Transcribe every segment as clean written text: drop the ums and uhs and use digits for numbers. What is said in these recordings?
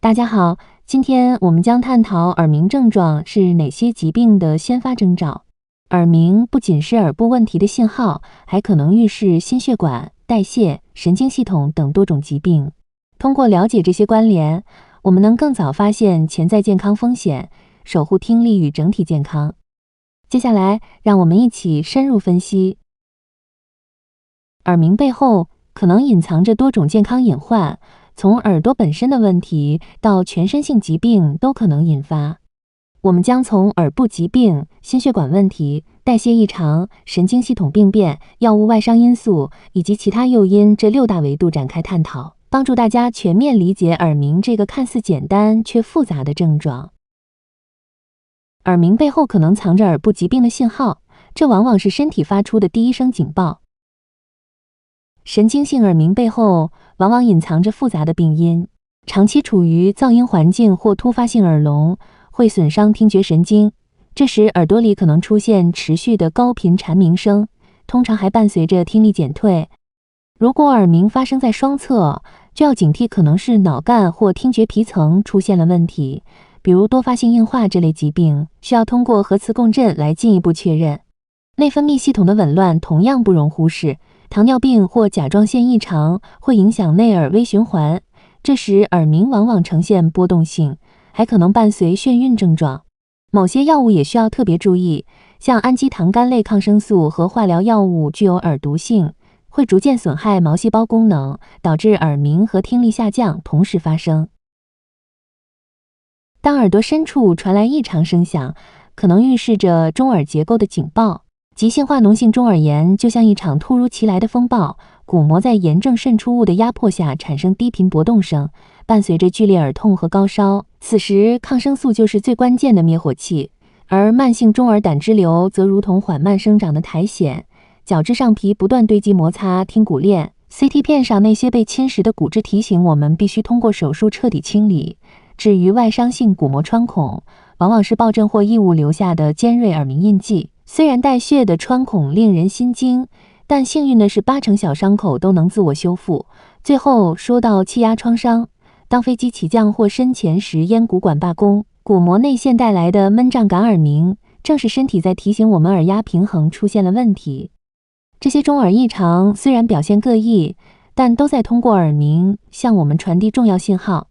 大家好，今天我们将探讨耳鸣症状是哪些疾病的先发征兆。耳鸣不仅是耳部问题的信号，还可能预示心血管、代谢、神经系统等多种疾病。通过了解这些关联，我们能更早发现潜在健康风险，守护听力与整体健康。接下来，让我们一起深入分析。耳鸣背后可能隐藏着多种健康隐患，从耳朵本身的问题到全身性疾病都可能引发。我们将从耳部疾病、心血管问题、代谢异常、神经系统病变、药物外伤因素以及其他诱因这6大维度展开探讨，帮助大家全面理解耳鸣这个看似简单却复杂的症状。耳鸣背后可能藏着耳部疾病的信号，这往往是身体发出的第一声警报。神经性耳鸣背后往往隐藏着复杂的病因，长期处于噪音环境或突发性耳聋会损伤听觉神经，这时耳朵里可能出现持续的高频蝉鸣声，通常还伴随着听力减退。如果耳鸣发生在双侧，就要警惕可能是脑干或听觉皮层出现了问题，比如多发性硬化这类疾病，需要通过核磁共振来进一步确认。内分泌系统的紊乱同样不容忽视，糖尿病或甲状腺异常会影响内耳微循环，这时耳鸣往往呈现波动性，还可能伴随眩晕症状。某些药物也需要特别注意，像氨基糖苷类抗生素和化疗药物具有耳毒性，会逐渐损害毛细胞功能，导致耳鸣和听力下降同时发生。当耳朵深处传来异常声响，可能预示着中耳结构的警报。急性化脓性中耳炎就像一场突如其来的风暴，鼓膜在炎症渗出物的压迫下产生低频搏动声，伴随着剧烈耳痛和高烧。此时抗生素就是最关键的灭火器。而慢性中耳胆汁瘤则如同缓慢生长的苔藓，角质上皮不断堆积摩擦听骨链。CT 片上那些被侵蚀的骨质提醒我们必须通过手术彻底清理。至于外伤性鼓膜穿孔，往往是暴震或异物留下的尖锐耳鸣印记。虽然带血的穿孔令人心惊，但幸运的是80%小伤口都能自我修复。最后说到气压创伤，当飞机起降或深潜时咽鼓管罢工，鼓膜内陷带来的闷胀感耳鸣，正是身体在提醒我们耳压平衡出现了问题。这些中耳异常虽然表现各异，但都在通过耳鸣向我们传递重要信号。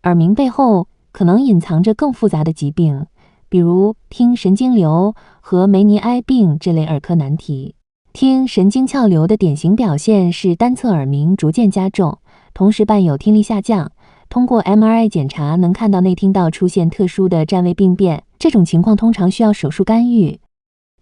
耳鸣背后可能隐藏着更复杂的疾病，比如听神经瘤和梅尼埃病这类耳科难题。听神经鞘瘤的典型表现是单侧耳鸣逐渐加重，同时伴有听力下降。通过 MRI 检查能看到内听道出现特殊的占位病变，这种情况通常需要手术干预。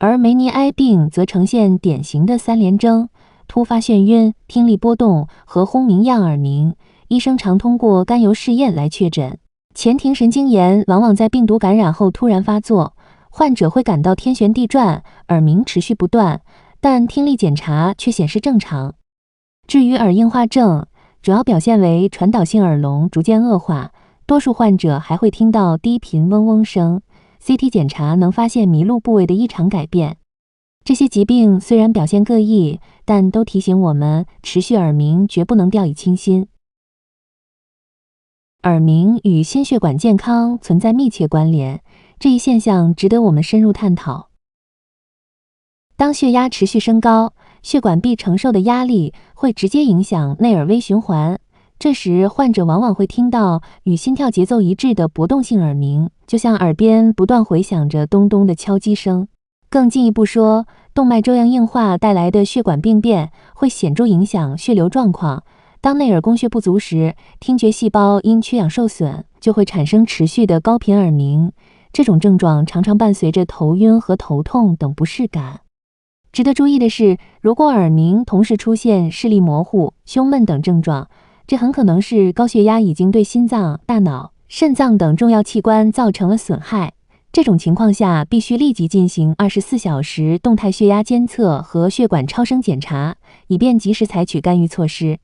而梅尼埃病则呈现典型的3联征，突发眩晕、听力波动和轰鸣样耳鸣，医生常通过甘油试验来确诊。前庭神经炎往往在病毒感染后突然发作，患者会感到天旋地转，耳鸣持续不断，但听力检查却显示正常。至于耳硬化症，主要表现为传导性耳聋逐渐恶化，多数患者还会听到低频嗡嗡声。CT 检查能发现麋鹿部位的异常改变。这些疾病虽然表现各异，但都提醒我们，持续耳鸣绝不能掉以轻心。耳鸣与心血管健康存在密切关联，这一现象值得我们深入探讨。当血压持续升高，血管壁承受的压力会直接影响内耳微循环，这时患者往往会听到与心跳节奏一致的搏动性耳鸣，就像耳边不断回响着咚咚的敲击声。更进一步说，动脉粥样硬化带来的血管病变会显著影响血流状况。当内耳供血不足时，听觉细胞因缺氧受损，就会产生持续的高频耳鸣。这种症状常常伴随着头晕和头痛等不适感。值得注意的是，如果耳鸣同时出现视力模糊、胸闷等症状，这很可能是高血压已经对心脏、大脑、肾脏等重要器官造成了损害。这种情况下，必须立即进行24小时动态血压监测和血管超声检查，以便及时采取干预措施。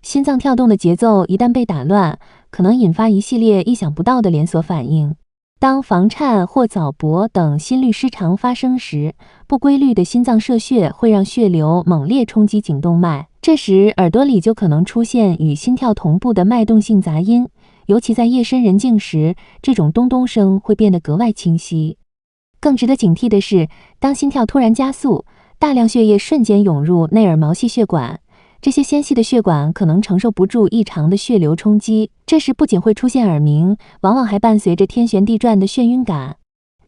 心脏跳动的节奏一旦被打乱，可能引发一系列意想不到的连锁反应。当房颤或早搏等心律失常发生时，不规律的心脏射血会让血流猛烈冲击颈动脉，这时耳朵里就可能出现与心跳同步的脉动性杂音，尤其在夜深人静时，这种咚咚声会变得格外清晰。更值得警惕的是，当心跳突然加速，大量血液瞬间涌入内耳毛细血管，这些纤细的血管可能承受不住异常的血流冲击，这时不仅会出现耳鸣，往往还伴随着天旋地转的眩晕感。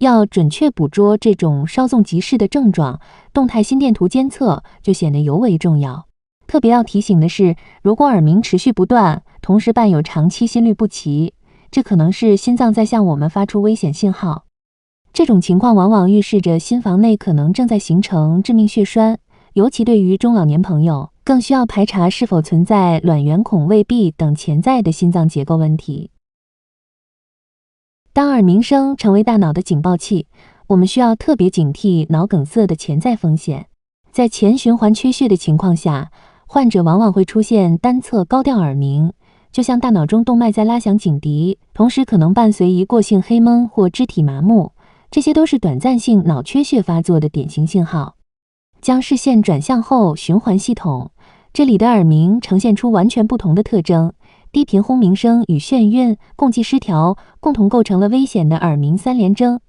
要准确捕捉这种稍纵即逝的症状，动态心电图监测就显得尤为重要。特别要提醒的是，如果耳鸣持续不断，同时伴有长期心律不齐，这可能是心脏在向我们发出危险信号。这种情况往往预示着心房内可能正在形成致命血栓，尤其对于中老年朋友，更需要排查是否存在卵圆孔未闭等潜在的心脏结构问题。当耳鸣声成为大脑的警报器，我们需要特别警惕脑梗塞的潜在风险。在前循环缺血的情况下，患者往往会出现单侧高调耳鸣，就像大脑中动脉在拉响警笛，同时可能伴随一过性黑蒙或肢体麻木，这些都是短暂性脑缺血发作的典型信号。将视线转向后循环系统，这里的耳鸣呈现出完全不同的特征，低频轰鸣声与眩晕、共济失调共同构成了危险的耳鸣三联征。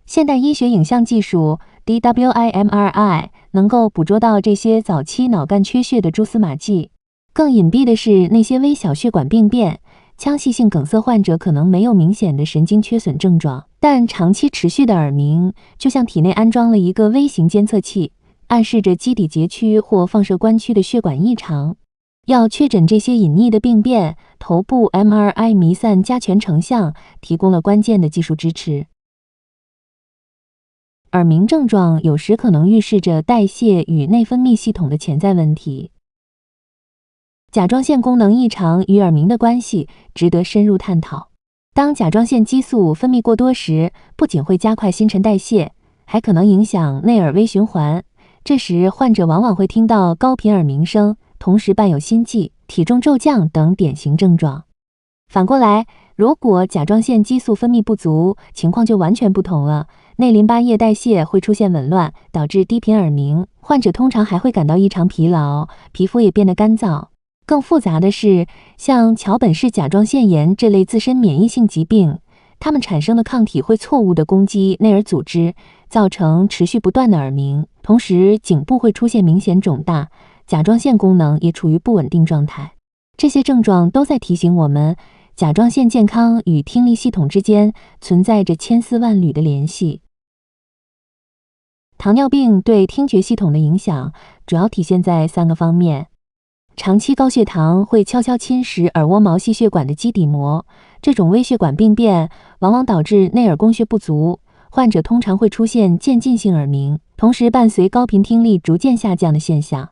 现代医学影像技术 DWI-MRI 能够捕捉到这些早期脑干缺血的蛛丝马迹。更隐蔽的是那些微小血管病变，腔隙性梗塞患者可能没有明显的神经缺损症状，但长期持续的耳鸣就像体内安装了一个微型监测器，暗示着基底节区或放射关区的血管异常。要确诊这些隐匿的病变，头部 MRI 弥散加权成像提供了关键的技术支持。耳鸣症状有时可能预示着代谢与内分泌系统的潜在问题。甲状腺功能异常与耳鸣的关系值得深入探讨。当甲状腺激素分泌过多时，不仅会加快新陈代谢，还可能影响内耳微循环。这时患者往往会听到高频耳鸣声，同时伴有心悸、体重骤降等典型症状。反过来，如果甲状腺激素分泌不足，情况就完全不同了。内淋巴液代谢会出现紊乱，导致低频耳鸣。患者通常还会感到异常疲劳，皮肤也变得干燥。更复杂的是，像桥本氏甲状腺炎这类自身免疫性疾病，它们产生的抗体会错误地攻击内耳组织，造成持续不断的耳鸣。同时，颈部会出现明显肿大，甲状腺功能也处于不稳定状态。这些症状都在提醒我们，甲状腺健康与听力系统之间存在着千丝万缕的联系。糖尿病对听觉系统的影响主要体现在3个方面。长期高血糖会悄悄侵蚀耳蜗毛细血管的基底膜，这种微血管病变往往导致内耳供血不足，患者通常会出现渐进性耳鸣，同时伴随高频听力逐渐下降的现象。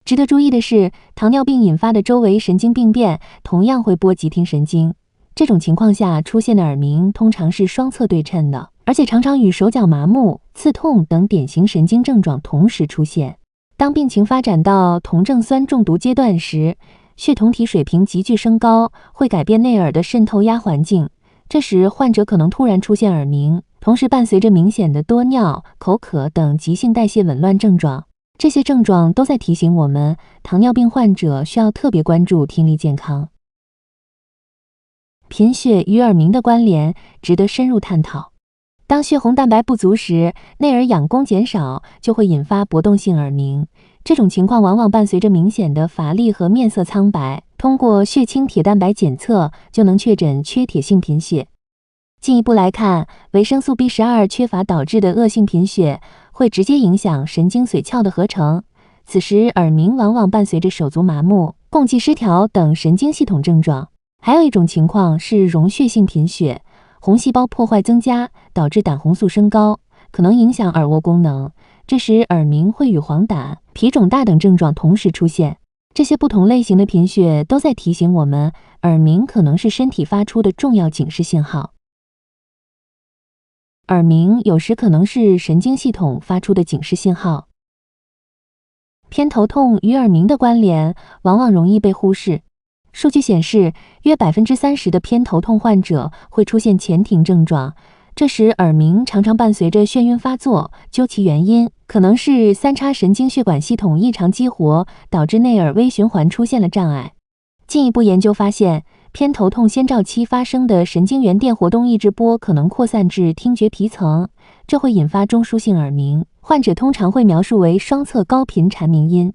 值得注意的是，糖尿病引发的周围神经病变同样会波及听神经，这种情况下出现的耳鸣通常是双侧对称的，而且常常与手脚麻木、刺痛等典型神经症状同时出现。当病情发展到酮症酸中毒阶段时，血酮体水平急剧升高，会改变内耳的渗透压环境，这时患者可能突然出现耳鸣，同时伴随着明显的多尿、口渴等急性代谢紊乱症状。这些症状都在提醒我们，糖尿病患者需要特别关注听力健康。贫血与耳鸣的关联值得深入探讨。当血红蛋白不足时，内耳氧供减少，就会引发搏动性耳鸣。这种情况往往伴随着明显的乏力和面色苍白，通过血清铁蛋白检测就能确诊缺铁性贫血。进一步来看，维生素 B12 缺乏导致的恶性贫血会直接影响神经髓鞘的合成，此时耳鸣往往伴随着手足麻木、共济失调等神经系统症状。还有一种情况是溶血性贫血，红细胞破坏增加，导致胆红素升高，可能影响耳蜗功能，这时耳鸣会与黄疸、脾肿大等症状同时出现。这些不同类型的贫血都在提醒我们，耳鸣可能是身体发出的重要警示信号。耳鸣有时可能是神经系统发出的警示信号。偏头痛与耳鸣的关联往往容易被忽视。数据显示，约30%的偏头痛患者会出现前庭症状，这时耳鸣常常伴随着眩晕发作，究其原因，可能是三叉神经血管系统异常激活，导致内耳微循环出现了障碍。进一步研究发现，偏头痛先兆期发生的神经元电活动抑制波可能扩散至听觉皮层，这会引发中枢性耳鸣。患者通常会描述为双侧高频蝉鸣音。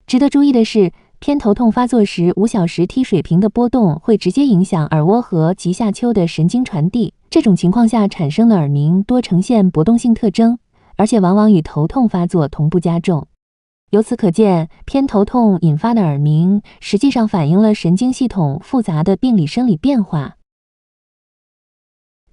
值得注意的是，偏头痛发作时5小时 T 水平的波动会直接影响耳蜗和棘下丘的神经传递，这种情况下产生的耳鸣多呈现波动性特征，而且往往与头痛发作同步加重。由此可见，偏头痛引发的耳鸣实际上反映了神经系统复杂的病理生理变化。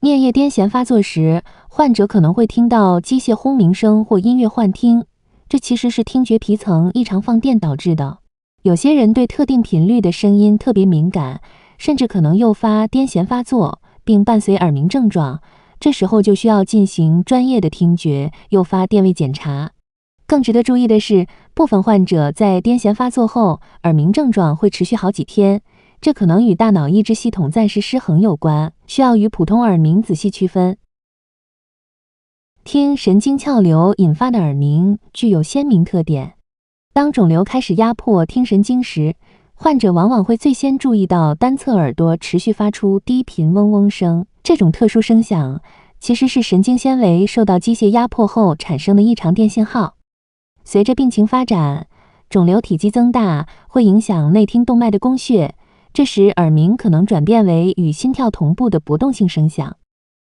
颞叶癫痫发作时，患者可能会听到机械轰鸣声或音乐幻听，这其实是听觉皮层异常放电导致的。有些人对特定频率的声音特别敏感，甚至可能诱发癫痫发作，并伴随耳鸣症状，这时候就需要进行专业的听觉诱发电位检查。更值得注意的是，部分患者在癫痫发作后，耳鸣症状会持续好几天，这可能与大脑抑制系统暂时失衡有关，需要与普通耳鸣仔细区分。听神经鞘瘤引发的耳鸣具有鲜明特点。当肿瘤开始压迫听神经时，患者往往会最先注意到单侧耳朵持续发出低频嗡嗡声，这种特殊声响其实是神经纤维受到机械压迫后产生的异常电信号。随着病情发展，肿瘤体积增大会影响内听动脉的供血，这时耳鸣可能转变为与心跳同步的波动性声响。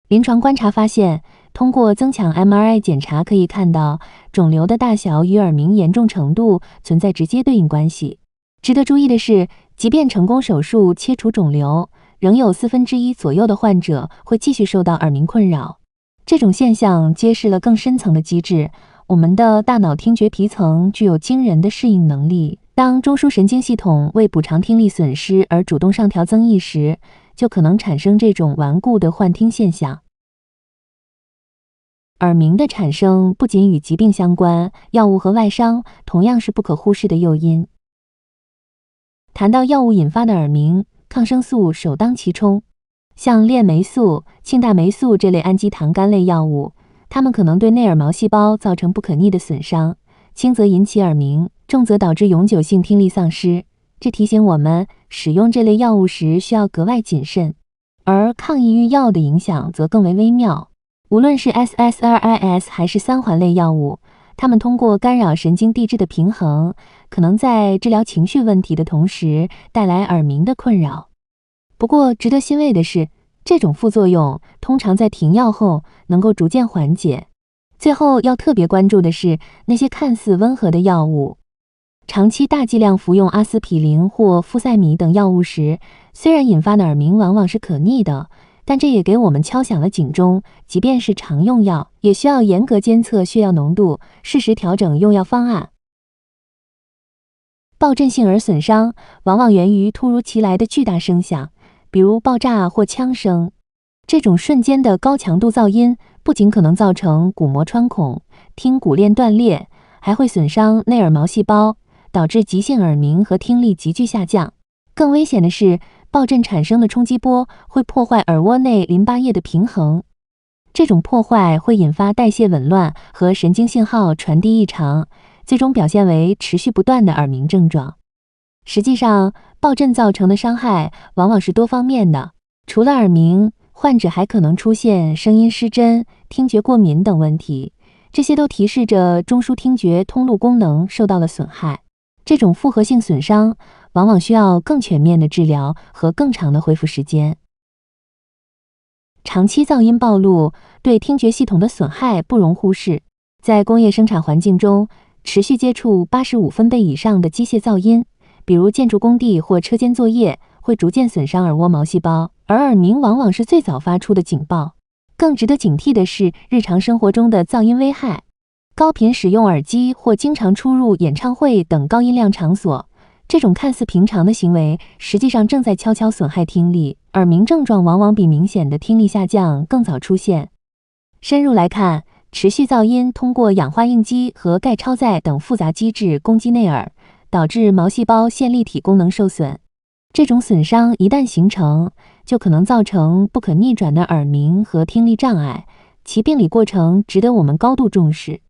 临床观察发现，通过增强 MRI 检查可以看到，肿瘤的大小与耳鸣严重程度存在直接对应关系。值得注意的是，即便成功手术切除肿瘤，仍有1/4左右的患者会继续受到耳鸣困扰。这种现象揭示了更深层的机制，我们的大脑听觉皮层具有惊人的适应能力。当中枢神经系统为补偿听力损失而主动上调增益时，就可能产生这种顽固的幻听现象。耳鸣的产生不仅与疾病相关，药物和外伤同样是不可忽视的诱因。谈到药物引发的耳鸣，抗生素首当其冲。像链霉素、庆大霉素这类氨基糖苷类药物，它们可能对内耳毛细胞造成不可逆的损伤，轻则引起耳鸣，重则导致永久性听力丧失。这提醒我们，使用这类药物时需要格外谨慎。而抗抑郁药的影响则更为微妙。无论是 SSRIs 还是3环类药物，它们通过干扰神经递质的平衡，可能在治疗情绪问题的同时带来耳鸣的困扰。不过，值得欣慰的是，这种副作用通常在停药后能够逐渐缓解。最后要特别关注的是那些看似温和的药物。长期大剂量服用阿司匹林或呋塞米等药物时，虽然引发的耳鸣往往是可逆的，但这也给我们敲响了警钟，即便是常用药，也需要严格监测血药浓度，适时调整用药方案。爆震性耳损伤往往源于突如其来的巨大声响，比如爆炸或枪声。这种瞬间的高强度噪音不仅可能造成鼓膜穿孔、听骨链断裂，还会损伤内耳毛细胞，导致急性耳鸣和听力急剧下降。更危险的是，爆震产生的冲击波会破坏耳蜗内淋巴液的平衡，这种破坏会引发代谢紊乱和神经信号传递异常，最终表现为持续不断的耳鸣症状。实际上，爆震造成的伤害往往是多方面的，除了耳鸣，患者还可能出现声音失真、听觉过敏等问题，这些都提示着中枢听觉通路功能受到了损害。这种复合性损伤往往需要更全面的治疗和更长的恢复时间。长期噪音暴露对听觉系统的损害不容忽视。在工业生产环境中，持续接触85分贝以上的机械噪音，比如建筑工地或车间作业，会逐渐损伤耳蜗毛细胞，而耳鸣往往是最早发出的警报。更值得警惕的是日常生活中的噪音危害。高频使用耳机或经常出入演唱会等高音量场所，这种看似平常的行为，实际上正在悄悄损害听力。耳鸣症状往往比明显的听力下降更早出现。深入来看，持续噪音通过氧化应激和钙超载等复杂机制攻击内耳，导致毛细胞线粒体功能受损。这种损伤一旦形成，就可能造成不可逆转的耳鸣和听力障碍，其病理过程值得我们高度重视。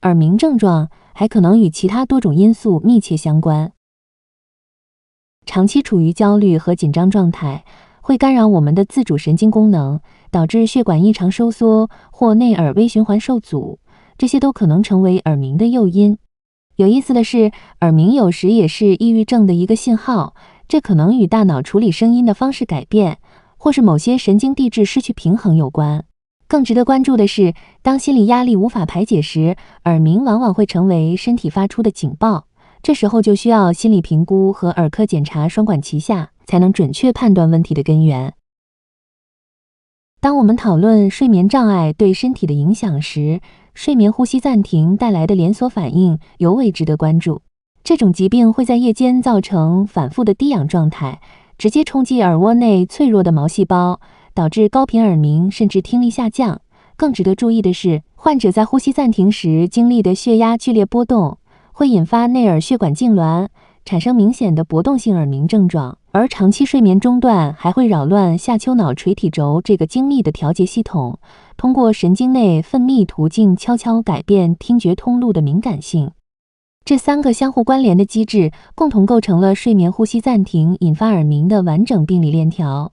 耳鸣症状还可能与其他多种因素密切相关。长期处于焦虑和紧张状态，会干扰我们的自主神经功能，导致血管异常收缩或内耳微循环受阻，这些都可能成为耳鸣的诱因。有意思的是，耳鸣有时也是抑郁症的一个信号，这可能与大脑处理声音的方式改变，或是某些神经递质失去平衡有关。更值得关注的是，当心理压力无法排解时，耳鸣往往会成为身体发出的警报，这时候就需要心理评估和耳科检查双管齐下，才能准确判断问题的根源。当我们讨论睡眠障碍对身体的影响时，睡眠呼吸暂停带来的连锁反应尤为值得关注。这种疾病会在夜间造成反复的低氧状态，直接冲击耳蜗内脆弱的毛细胞，导致高频耳鸣甚至听力下降。更值得注意的是，患者在呼吸暂停时经历的血压剧烈波动，会引发内耳血管痉挛，产生明显的搏动性耳鸣症状，而长期睡眠中断还会扰乱下丘脑垂体轴这个精密的调节系统，通过神经内分泌途径悄悄改变听觉通路的敏感性。这3个相互关联的机制共同构成了睡眠呼吸暂停引发耳鸣的完整病理链条。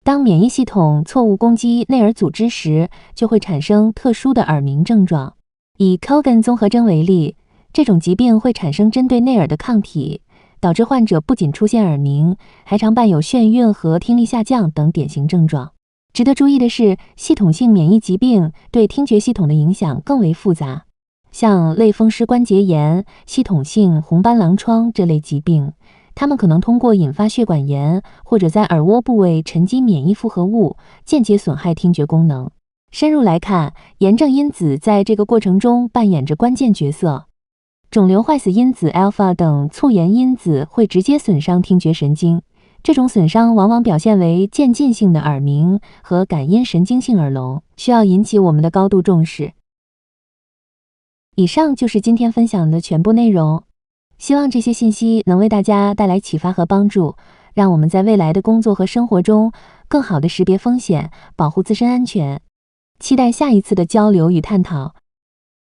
当免疫系统错误攻击内耳组织时，就会产生特殊的耳鸣症状。以 Cogan 综合征为例，这种疾病会产生针对内耳的抗体，导致患者不仅出现耳鸣，还常伴有眩晕和听力下降等典型症状。值得注意的是，系统性免疫疾病对听觉系统的影响更为复杂，像类风湿关节炎、系统性红斑狼疮这类疾病，它们可能通过引发血管炎或者在耳蜗部位沉积免疫复合物，间接损害听觉功能。深入来看，炎症因子在这个过程中扮演着关键角色。肿瘤坏死因子 alpha 等促炎因子会直接损伤听觉神经，这种损伤往往表现为渐进性的耳鸣和感音神经性耳聋，需要引起我们的高度重视。以上就是今天分享的全部内容，希望这些信息能为大家带来启发和帮助，让我们在未来的工作和生活中更好地识别风险，保护自身安全。期待下一次的交流与探讨。